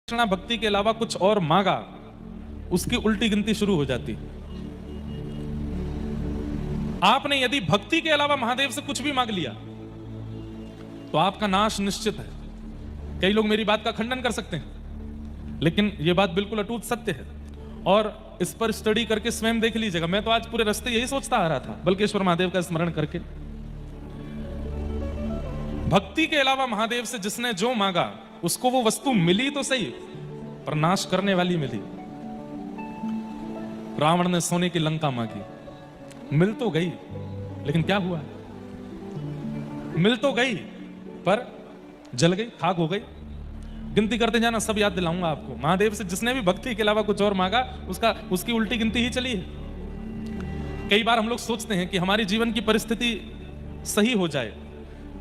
कृष्णा भक्ति के अलावा कुछ और मांगा, उसकी उल्टी गिनती शुरू हो जाती। आपने यदि भक्ति के अलावा महादेव से कुछ भी मांग लिया तो आपका नाश निश्चित है। कई लोग मेरी बात का खंडन कर सकते हैं, लेकिन यह बात बिल्कुल अटूट सत्य है और इस पर स्टडी करके स्वयं देख लीजिएगा। मैं तो आज पूरे रास्ते यही सोचता आ रहा था, बल्केश्वर महादेव का स्मरण करके। भक्ति के अलावा महादेव से जिसने जो मांगा उसको वो वस्तु मिली तो सही, पर नाश करने वाली मिली। रावण ने सोने की लंका मांगी, मिल तो गई, लेकिन क्या हुआ? मिल तो गई पर जल गई, खाक हो गई। गिनती करते जाना, सब याद दिलाऊंगा आपको। महादेव से जिसने भी भक्ति के अलावा कुछ और मांगा उसकी उल्टी गिनती ही चली है। कई बार हम लोग सोचते हैं कि हमारी जीवन की परिस्थिति सही हो जाए।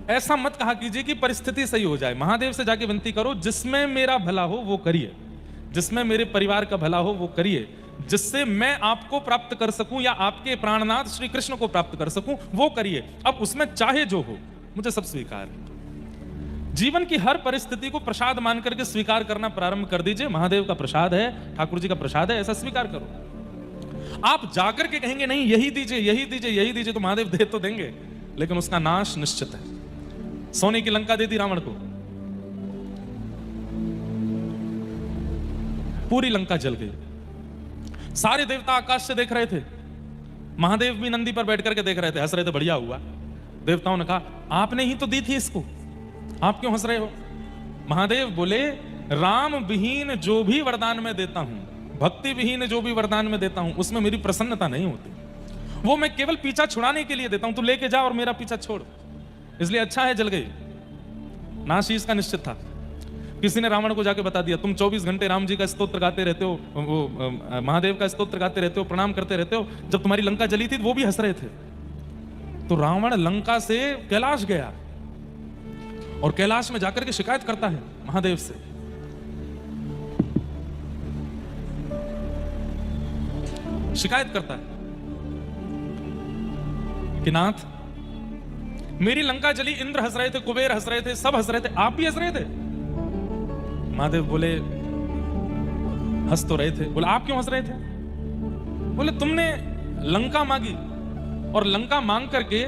ऐसा मत कहा कीजिए कि परिस्थिति सही हो जाए। महादेव से जाके विनती करो, जिसमें मेरा भला हो वो करिए, जिसमें मेरे परिवार का भला हो वो करिए, जिससे मैं आपको प्राप्त कर सकूं या आपके प्राणनाथ श्री कृष्ण को प्राप्त कर सकूं वो करिए। अब उसमें चाहे जो हो, मुझे सब स्वीकार है। जीवन की हर परिस्थिति को प्रसाद मान करके स्वीकार करना प्रारंभ कर दीजिए। महादेव का प्रसाद है, ठाकुर जी का प्रसाद है, ऐसा स्वीकार करो। आप जाकर के कहेंगे नहीं यही दीजिए, यही दीजिए, यही दीजिए, तो महादेव दे तो देंगे, लेकिन उसका नाश निश्चित है। सोने की लंका दे दी रावण को, पूरी लंका जल गई। सारे देवता आकाश से देख रहे थे, महादेव भी नंदी पर बैठ करके देख रहे थे, हंस रहे थे, बढ़िया हुआ। देवताओं ने कहा आपने ही तो दी थी इसको, आप क्यों हंस रहे हो? महादेव बोले राम विहीन जो भी वरदान में देता हूं, भक्ति विहीन जो भी वरदान में देता हूं, उसमें मेरी प्रसन्नता नहीं होती। वो मैं केवल पीछा छुड़ाने के लिए देता हूं। तू लेके जा और मेरा पीछा छोड़। इसलिए अच्छा है जल गई, नाश ही इसका निश्चित था। किसी ने रावण को जाके बता दिया तुम 24 घंटे राम जी का स्तोत्र गाते रहते हो, वो महादेव का स्तोत्र गाते रहते हो, प्रणाम करते रहते हो, जब तुम्हारी लंका जली थी वो भी हंस रहे थे। तो रावण लंका से कैलाश गया और कैलाश में जाकर के शिकायत करता है महादेव से। शिकायत करता है कि नाथ मेरी लंका जली, इंद्र हंस रहे थे, कुबेर हंस रहे थे, सब हंस रहे थे, आप भी हंस रहे थे। महादेव बोले हंस तो रहे थे। बोले आप क्यों हंस रहे थे? बोले तुमने लंका मांगी और लंका मांग करके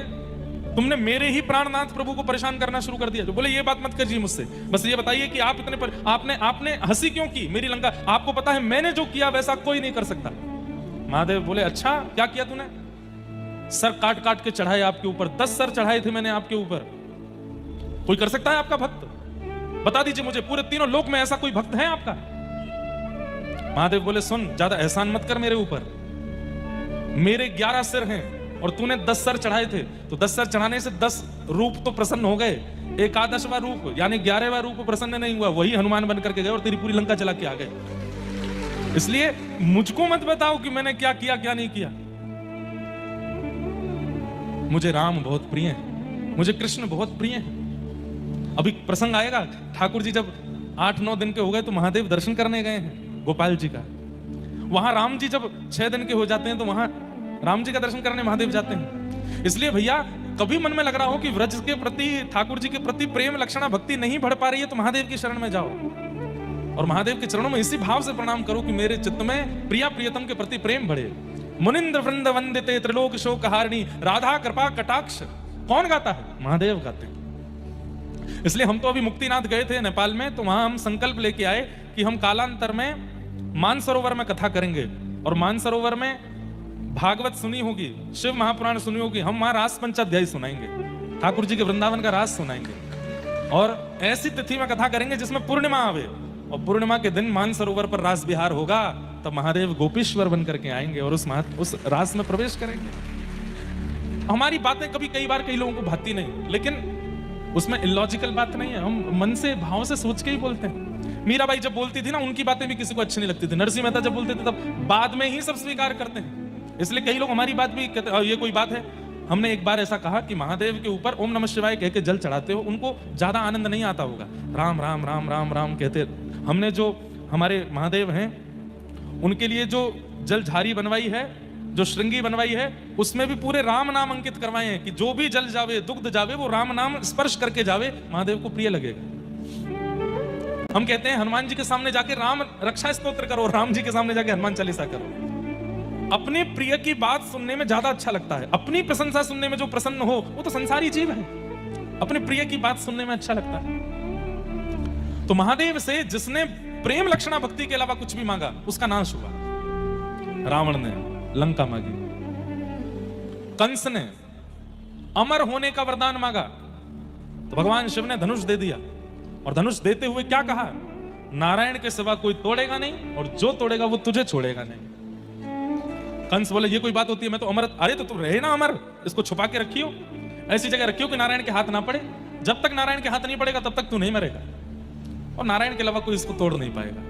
तुमने मेरे ही प्राणनाथ प्रभु को परेशान करना शुरू कर दिया। जो बोले ये बात मत करिए मुझसे, बस ये बताइए कि आप इतने आपने हंसी क्यों की मेरी लंका? आपको पता है मैंने जो किया वैसा कोई नहीं कर सकता। महादेव बोले अच्छा क्या किया तूने? सर काट काट के चढ़ाए आपके ऊपर, 10 सर चढ़ाए थे मैंने आपके ऊपर। कोई कर सकता है आपका भक्त? बता दीजिए मुझे, पूरे तीनों लोक में ऐसा कोई भक्त है आपका? महादेव बोले सुन, ज्यादा एहसान मत कर मेरे ऊपर। मेरे 11 सिर हैं और तूने 10 सर चढ़ाए थे, तो 10 सर चढ़ाने से 10 रूप तो प्रसन्न हो गए। 11वां रूप यानी 11वां रूप प्रसन्न नहीं हुआ, वही हनुमान बन करके गए और तेरी पूरी लंका जला के आ गए। इसलिए मुझको मत बताओ कि मैंने क्या किया क्या नहीं किया। मुझे राम बहुत प्रिय है, मुझे कृष्ण बहुत प्रिय है। अभी प्रसंग आएगा, ठाकुर जी जब 8-9 दिन के हो गए तो महादेव दर्शन करने गए हैं गोपाल जी का। वहां राम जी जब 6 दिन के हो जाते हैं तो वहां राम जी का दर्शन करने महादेव जाते हैं। इसलिए भैया कभी मन में लग रहा हो कि व्रज के प्रति, ठाकुर जी के प्रति प्रेम लक्षणा भक्ति नहीं बढ़ पा रही है, तो महादेव की शरण में जाओ और महादेव के चरणों में इसी भाव से प्रणाम करो कि मेरे चित्त में प्रिया प्रियतम के प्रति प्रेम बढ़े। मुनिंद्र वृंद वंदिते त्रिलोक शोक हारिणी राधा कृपा कटाक्ष, कौन गाता है? महादेव गाते हैं। इसलिए हम तो अभी मुक्तिनाथ गए थे नेपाल में, तो वहां हम संकल्प लेके आए कि हम कालांतर में मानसरोवर में कथा करेंगे और मानसरोवर में भागवत सुनी होगी, शिव महापुराण सुनी होगी, हम वहां रास पंचाध्यायी सुनाएंगे, ठाकुर जी के वृंदावन का रास सुनाएंगे और ऐसी तिथि में कथा करेंगे जिसमें पूर्णिमा आवे और पूर्णिमा के दिन मानसरोवर पर रास विहार होगा। तब महादेव गोपीश्वर बन करके आएंगे और उस रास में प्रवेश करेंगे। हमारी बातें कई बार कई लोगों को भाती नहीं, लेकिन उसमें इलॉजिकल बात नहीं है, हम मन से भाव से सोच के ही बोलते हैं। मीराबाई जब बोलती थी ना, उनकी बातें भी किसी को अच्छी नहीं लगती थी। नरसिंह मेहता जब बोलते थे तब बाद में ही सब स्वीकार करते हैं। इसलिए कई लोग हमारी बात भी कहते ये कोई बात है। हमने एक बार ऐसा कहा कि महादेव के ऊपर ओम नमः शिवाय कह के जल चढ़ाते हो, उनको ज्यादा आनंद नहीं आता होगा, राम राम राम राम राम कहते। हमने जो हमारे महादेव हैं उनके लिए जो जल झारी बनवाई है, जो श्रृंगी बनवाई है, उसमें भी पूरे राम नाम अंकित करवाए हैं कि जो भी जल जावे दुग्ध जावे वो राम नाम स्पर्श करके जावे, महादेव को प्रिय लगेगा। हम कहते हैं हनुमान जी के सामने जाके राम रक्षा स्तोत्र करो, राम जी के सामने जाके हनुमान चालीसा करो। अपने प्रिय की बात सुनने में ज्यादा अच्छा लगता है। अपनी प्रशंसा सुनने में जो प्रसन्न हो वो तो संसारी जीव है, अपने प्रिय की बात सुनने में अच्छा लगता है। तो महादेव से जिसने प्रेम लक्षणा भक्ति के अलावा कुछ भी मांगा उसका नाश हुआ। रावण ने लंका मांगी, कंस ने अमर होने का वरदान मांगा तो भगवान शिव ने धनुष दे दिया, और धनुष देते हुए क्या कहा, नारायण के सिवा कोई तोड़ेगा नहीं और जो तोड़ेगा वो तुझे छोड़ेगा नहीं। कंस बोले ये कोई बात होती है, मैं तो अमर, अरे तो तुम रहे ना अमर, इसको छुपा के रखियो, ऐसी जगह रखियो कि नारायण के हाथ ना पड़े। जब तक नारायण के हाथ नहीं पड़ेगा तब तक तू नहीं मरेगा, और नारायण के अलावा कोई इसको तोड़ नहीं पाएगा।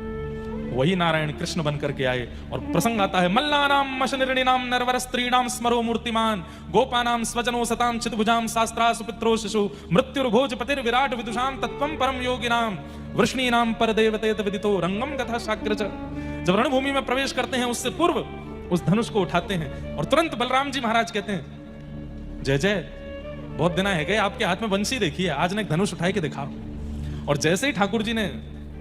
वही नारायण कृष्ण बन करके आए, और प्रसंग आता है, मल्लानाम मशनिर्णिनाम नरवर स्त्रीणाम स्मरो मूर्तिमान गोपानाम स्वजनो सताम चितभुजाम शास्त्रा सुपित्रो शिशु मृत्युर्भोज पतिर विराट विदुषाम तत्वम परम योगिनाम वृष्णीनाम परदेवते विदितो रंगम कथा शाग्रज। जब रणभूमि में प्रवेश करते हैं उससे पूर्व उस धनुष को उठाते हैं, और तुरंत बलराम जी महाराज कहते हैं, जय जय, बहुत दिन है गए आपके हाथ में बंसी देखी है, आज ने एक धनुष उठाए के दिखाओ। और जैसे ही ठाकुर जी ने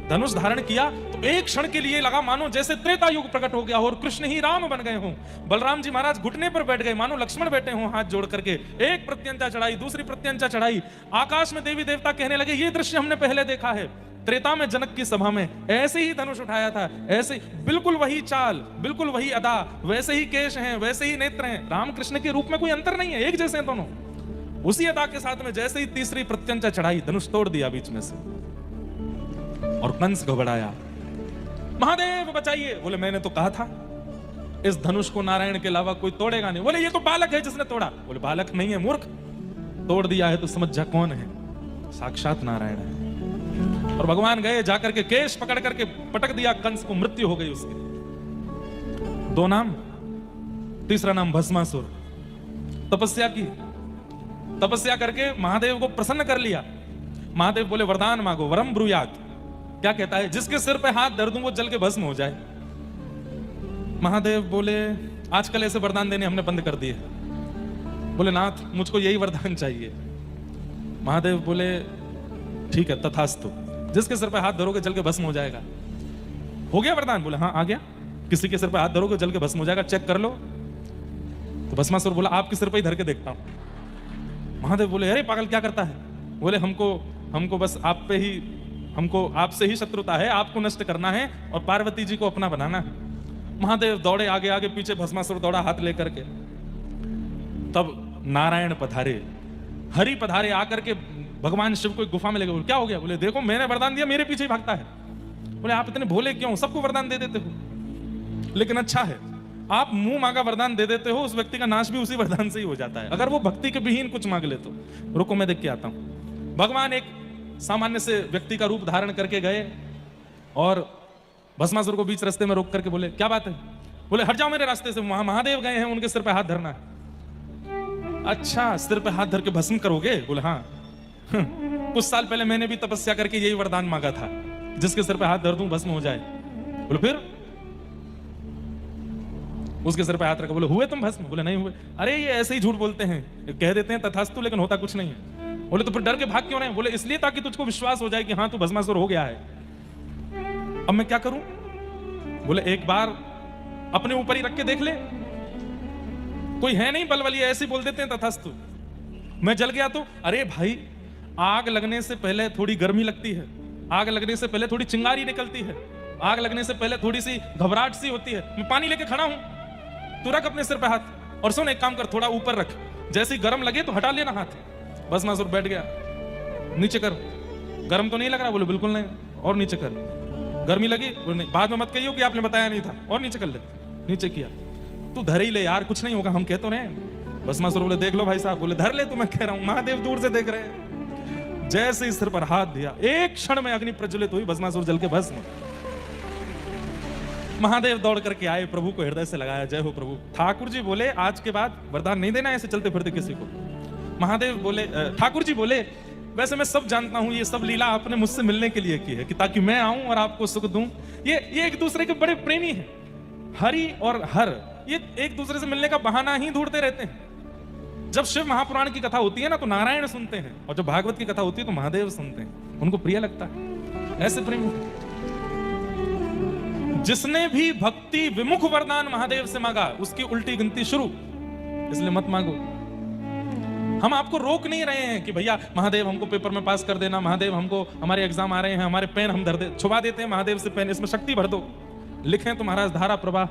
धनुष धारण किया तो एक क्षण के लिए लगा मानो जैसे त्रेता युग प्रकट हो गया हो और कृष्ण ही राम बन गए हों। बलराम जी महाराज घुटने पर बैठ गए मानो लक्ष्मण बैठे हों हाथ जोड़ करके। एक प्रत्यंचा चढ़ाई, दूसरी प्रत्यंचा चढ़ाई, आकाश में देवी देवता कहने लगे ये दृश्य हमने पहले देखा है। त्रेता में जनक की सभा में ऐसे ही धनुष उठाया था, ऐसे बिल्कुल वही चाल, बिल्कुल वही अदा, वैसे ही केश हैं, वैसे ही नेत्र हैं। राम कृष्ण के रूप में कोई अंतर नहीं है, एक जैसे हैं दोनों। उसी अदा के साथ में जैसे ही तीसरी प्रत्यंचा चढ़ाई, धनुष तोड़ दिया बीच में से, और कंस घबराया, महादेव बचाइए। बोले मैंने तो कहा था इस धनुष को नारायण के अलावा कोई तोड़ेगा नहीं। बोले ये तो बालक है जिसने तोड़ा। बोले बालक नहीं है मूर्ख, तोड़ दिया है तो समझ जा कौन है, साक्षात नारायण है। और भगवान गए, जाकर के केश पकड़ करके पटक दिया कंस को, मृत्यु हो गई उसकी। दो नाम, तीसरा नाम भस्मासुर। तपस्या की, तपस्या करके महादेव को प्रसन्न कर लिया। महादेव बोले वरदान मांगो, वरम ब्रूयात। क्या कहता है, जिसके सिर पे हाथ धर दूं वो जल के भस्म हो जाए। महादेव बोले आजकल ऐसे वरदान देने हमने बंद कर दिए। बोले नाथ मुझको यही वरदान चाहिए। महादेव बोले ठीक है तथास्तु, जिसके सिर पे हाथ धरोगे जल के भस्म हो जाएगा। हो गया वरदान? बोले हाँ आ गया। किसी के सिर पे हाथ धरोगे जल के भस्म हो जाएगा, चेक कर लो। तो भस्मासुर बोला आपके सिर पे ही धर के देखता हूं। महादेव बोले अरे पागल क्या करता है? बोले हमको बस आप पे ही, हमको आपसे ही शत्रुता है, आपको नष्ट करना है और पार्वती जी को अपना बनाना है। महादेव दौड़े आगे आगे, पीछे भस्मासुर दौड़ा हाथ लेकर के। तब नारायण पधारे, हरि पधारे, आकर के भगवान शिव को एक गुफा में ले गए। क्या हो गया? बोले देखो मैंने वरदान दिया, मेरे पीछे ही भागता है। बोले आप इतने भोले क्यों, सबको वरदान दे देते हो। लेकिन अच्छा है आप मुंह मांगा वरदान दे देते हो, उस व्यक्ति का नाश भी उसी वरदान से ही हो जाता है, अगर वो भक्ति के विहीन कुछ मांग ले तो। रुको मैं देख के आता हूं। भगवान एक सामान्य से व्यक्ति का रूप धारण करके गए और भस्मासुर को बीच रास्ते में रोक करके बोले क्या बात है? बोले हट जाओ मेरे रास्ते से, वहां महादेव गए हैं, उनके सिर पे हाथ धरना है। अच्छा सिर पे हाथ धर के भस्म करोगे? बोले हाँ। कुछ साल पहले मैंने भी तपस्या करके यही वरदान मांगा था, जिसके सिर पे हाथ धर दूं भस्म हो जाए। बोले फिर? उसके सिर पे हाथ रखा। बोले हुए तुम भस्म? बोले नहीं हुए। अरे ये ऐसे ही झूठ बोलते हैं, कह देते हैं तथास्तु लेकिन होता कुछ नहीं है। बोले तो फिर डर के भाग क्यों रहे? बोले इसलिए ताकि तुझको विश्वास हो जाए कि हाँ तू भस्मासुर हो गया है। अब मैं क्या करूं? बोले एक बार अपने ऊपर ही रख के देख ले, कोई है नहीं बलवली, ऐसे बोल देते हैं तथास्तु। मैं जल गया तो? अरे भाई आग लगने से पहले थोड़ी गर्मी लगती है, आग लगने से पहले थोड़ी चिंगारी निकलती है, आग लगने से पहले थोड़ी सी घबराहट सी होती है। मैं पानी लेके खड़ा हूं, तू रख अपने सिर पे हाथ और सुन एक काम कर, थोड़ा ऊपर रख, जैसे ही गर्म लगे तो हटा लेना हाथ। भस्मासुर बैठ गया। नीचे कर, गर्म तो नहीं लग रहा? बोले बिल्कुल नहीं। और नीचे कर, गर्मी लगी? बोले नहीं। बाद में मत कहियो कि आपने बताया नहीं था, और नीचे कर ले। नीचे किया। तू धर ही ले यार, कुछ नहीं होगा, हम कह तो रहे। भस्मासुर बोले देख लो भाई साहब। बोले धर ले, तो मैं कह रहा हूं। महादेव दूर से देख रहे हैं। जैसे ही सिर पर हाथ दिया एक क्षण में अग्नि प्रज्वलित हुई, भस्मासुर जल के भस्म। महादेव दौड़ करके आए, प्रभु को हृदय से लगाया, जय हो प्रभु। ठाकुर जी बोले आज के बाद वरदान नहीं देना ऐसे चलते फिरते किसी को। महादेव बोले, ठाकुर जी बोले वैसे मैं सब जानता हूं, ये सब लीला आपने मुझसे मिलने के लिए की है कि ताकि मैं आऊं और आपको सुख दूं। ये एक दूसरे के बड़े प्रेमी हैं, हरि और हर, ये एक दूसरे से मिलने का बहाना ही ढूंढते रहते हैं। जब शिव महापुराण की कथा होती है ना तो नारायण सुनते हैं, और जब भागवत की कथा होती है तो महादेव सुनते हैं, उनको प्रिय लगता है। ऐसे प्रेम। जिसने भी भक्ति विमुख वरदान महादेव से मांगा उसकी उल्टी गिनती शुरू, इसलिए मत मांगो। हम आपको रोक नहीं रहे हैं कि भैया महादेव हमको पेपर में पास कर देना, महादेव हमको हमारे एग्जाम आ रहे हैं, हमारे पेन हम धर दे छुपा देते हैं महादेव से पेन, इसमें शक्ति भर दो, लिखें तो महाराज धारा प्रवाह।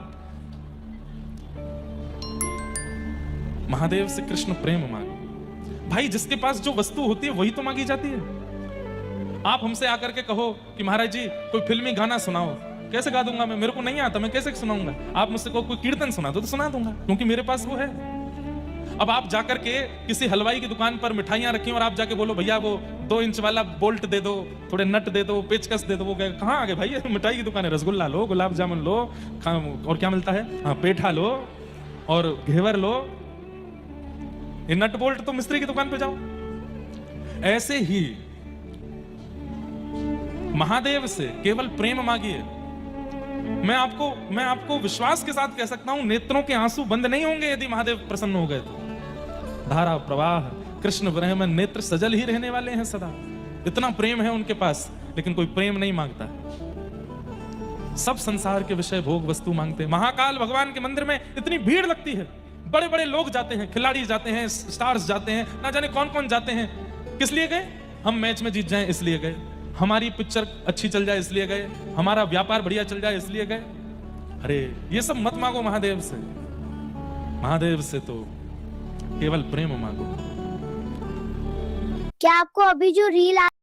महादेव से कृष्ण प्रेम मांगो। भाई जिसके पास जो वस्तु होती है वही तो मांगी जाती है। आप हमसे आकर के कहो कि महाराज जी कोई फिल्मी गाना सुनाओ, कैसे गा दूंगा मैं, मेरे को नहीं आता, मैं कैसे सुनाऊंगा। आप मुझसे कहो कोई कीर्तन सुना दो तो सुना दूंगा, क्योंकि मेरे पास वो है। अब आप जाकर के किसी हलवाई की दुकान पर मिठाइयां रखी और आप जाके बोलो भैया वो 2 इंच वाला बोल्ट दे दो, थोड़े नट दे दो, पेचकस दे दो, वो कहाँ आ गए भाई, मिठाई की दुकान है, रसगुल्ला लो, गुलाब जामुन लो, और क्या मिलता है, हाँ पेठा लो और घेवर लो। ये नट बोल्ट तो मिस्त्री की दुकान पे जाओ। ऐसे ही महादेव से केवल प्रेम मांगिए। मैं आपको विश्वास के साथ कह सकता हूं, नेत्रों के आंसू बंद नहीं होंगे यदि महादेव प्रसन्न हो गए तो। धारा प्रवाह कृष्ण विरह में नेत्र सजल ही रहने वाले हैं सदा। इतना प्रेम है उनके पास, लेकिन कोई प्रेम नहीं मांगता। सब संसार के विषय भोग वस्तु मांगते हैं। महाकाल भगवान के मंदिर में इतनी भीड़ लगती है, बड़े बड़े लोग जाते हैं, खिलाड़ी जाते हैं, स्टार्स जाते हैं, ना जाने कौन कौन जाते हैं। किस लिए गए? हम मैच में जीत जाएं इसलिए गए, हमारी पिक्चर अच्छी चल जाए इसलिए गए, हमारा व्यापार बढ़िया चल जाए इसलिए गए। अरे ये सब मत मांगो महादेव से। महादेव से तो केवल प्रेम मांगो। क्या आपको अभी जो रील